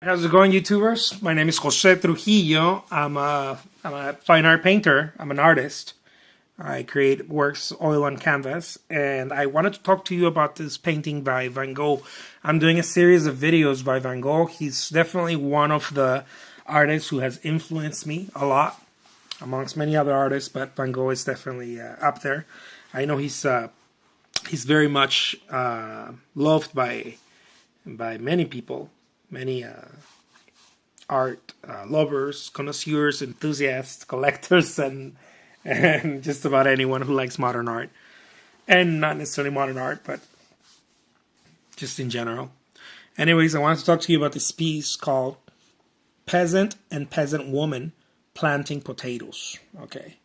How's it going, YouTubers? My name is Jose Trujillo. I'm a fine art painter. I'm an artist. I create works oil on canvas, and I wanted to talk to you about this painting by Van Gogh. I'm doing a series of videos by Van Gogh. He's definitely one of the artists who has influenced me a lot, amongst many other artists, but Van Gogh is definitely up there. I know he's very much loved by many people, many art lovers, connoisseurs, enthusiasts, collectors, and just about anyone who likes modern art, and not necessarily modern art, but just in general. Anyways, I wanted to talk to you about this piece called "Peasant and Peasant Woman Planting Potatoes." Okay,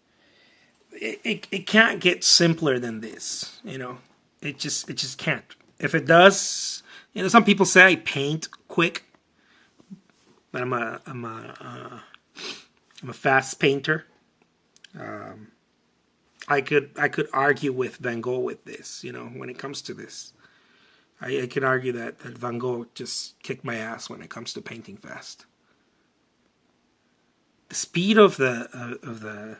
it can't get simpler than this. It just can't. If it does, some people say I paint quick, but I'm a fast painter. I could argue with Van Gogh with this. When it comes to this, I could argue that Van Gogh just kicked my ass when it comes to painting fast. The speed of the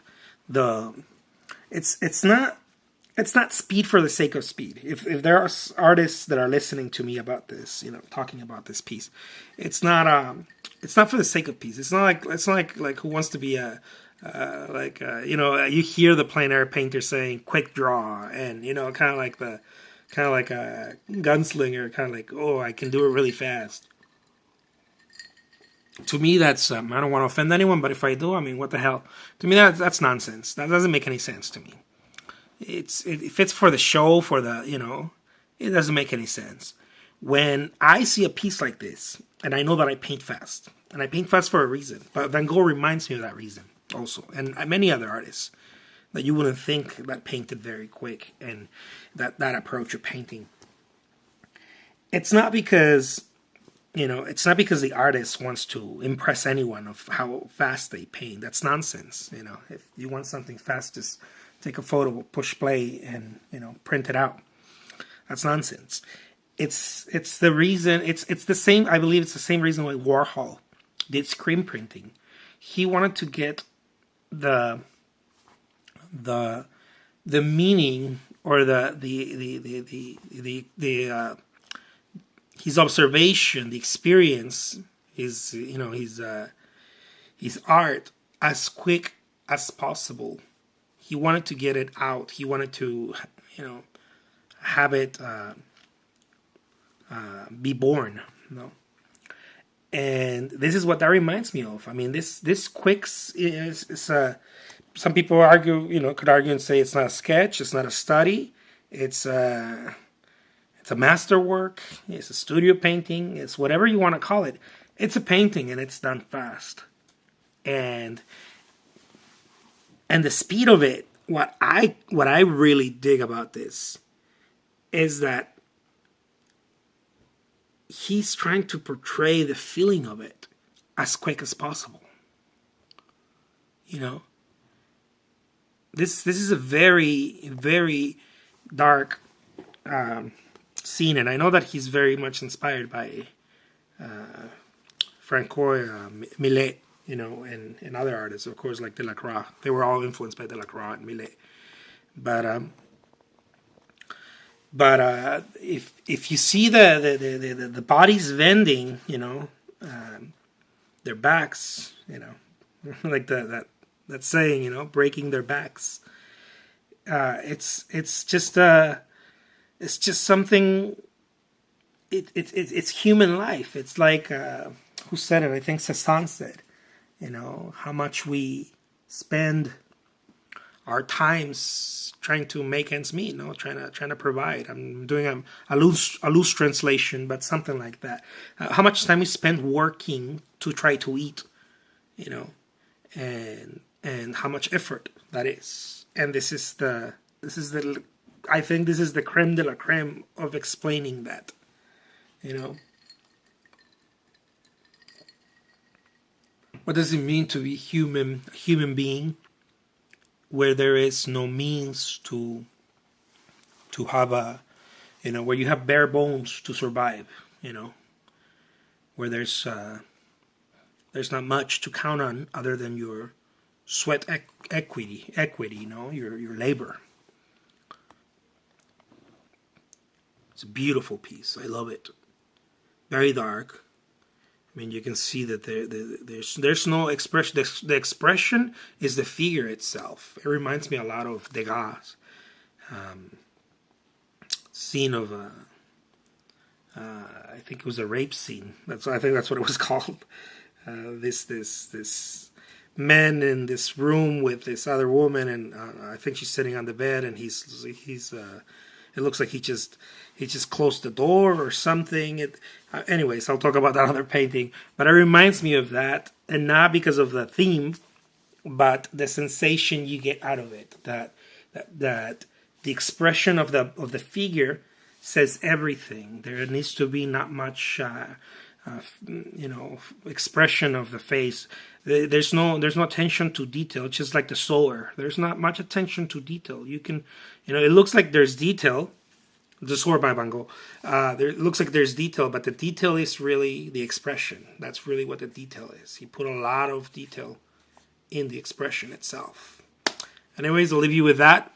it's not speed for the sake of speed. If there are artists that are listening to me about this, talking about this piece, it's not for the sake of peace. It's not like who wants to be you hear the plein air painter saying quick draw, and kind of like a gunslinger, kind of like, oh, I can do it really fast. To me, that's I don't want to offend anyone, but if I do, I mean, what the hell? To me, that's nonsense. That doesn't make any sense to me. If it's for the show, it doesn't make any sense. When I see a piece like this, and I know that I paint fast, and I paint fast for a reason, but Van Gogh reminds me of that reason also, and many other artists that you wouldn't think that painted very quick, and that approach of painting. It's not because the artist wants to impress anyone of how fast they paint. That's nonsense. If you want something fast, just take a photo, push play, and print it out. That's nonsense. It's the reason. It's the same. I believe it's the same reason why Warhol did screen printing. He wanted to get the meaning, or his observation, the experience, his art as quick as possible. He wanted to get it out. He wanted to, have it be born. And this is what that reminds me of. I mean, this quicks is some people could argue and say it's not a sketch, it's not a study, it's a masterwork, it's a studio painting, it's whatever you want to call it. It's a painting, and it's done fast. And the speed of it, what I really dig about this is that he's trying to portray the feeling of it as quick as possible. This is a very, very dark scene, and I know that he's very much inspired by Francois Millet, and other artists, of course, like Delacroix. They were all influenced by Delacroix and Millet. But if you see the bodies bending, their backs, like that saying, breaking their backs. It's just something. It's human life. It's like who said it? I think Cézanne said, how much we spend our times trying to make ends meet, trying to provide. I'm doing a loose translation, but something like that. How much time we spend working to try to eat, and how much effort that is. And I think this is the creme de la creme of explaining that, What does it mean to be a human being, where there is no means to have where you have bare bones to survive, where there's not much to count on other than your sweat equity, your labor. It's a beautiful piece. I love it. Very dark. I mean, you can see that there's no expression. The expression is the figure itself. It reminds me a lot of Degas' scene of I think it was a rape scene. I think that's what it was called. This man in this room with this other woman, and I think she's sitting on the bed, and he's it looks like he just closed the door or something. Anyways, I'll talk about that other painting. But it reminds me of that, and not because of the theme, but the sensation you get out of it. That the expression of the figure says everything. There needs to be not much, expression of the face. There's no attention to detail. It's just like the solar. There's not much attention to detail. You can, it looks like there's detail. The Solar by Van Gogh. It looks like there's detail, but the detail is really the expression. That's really what the detail is. He put a lot of detail in the expression itself. Anyways, I'll leave you with that.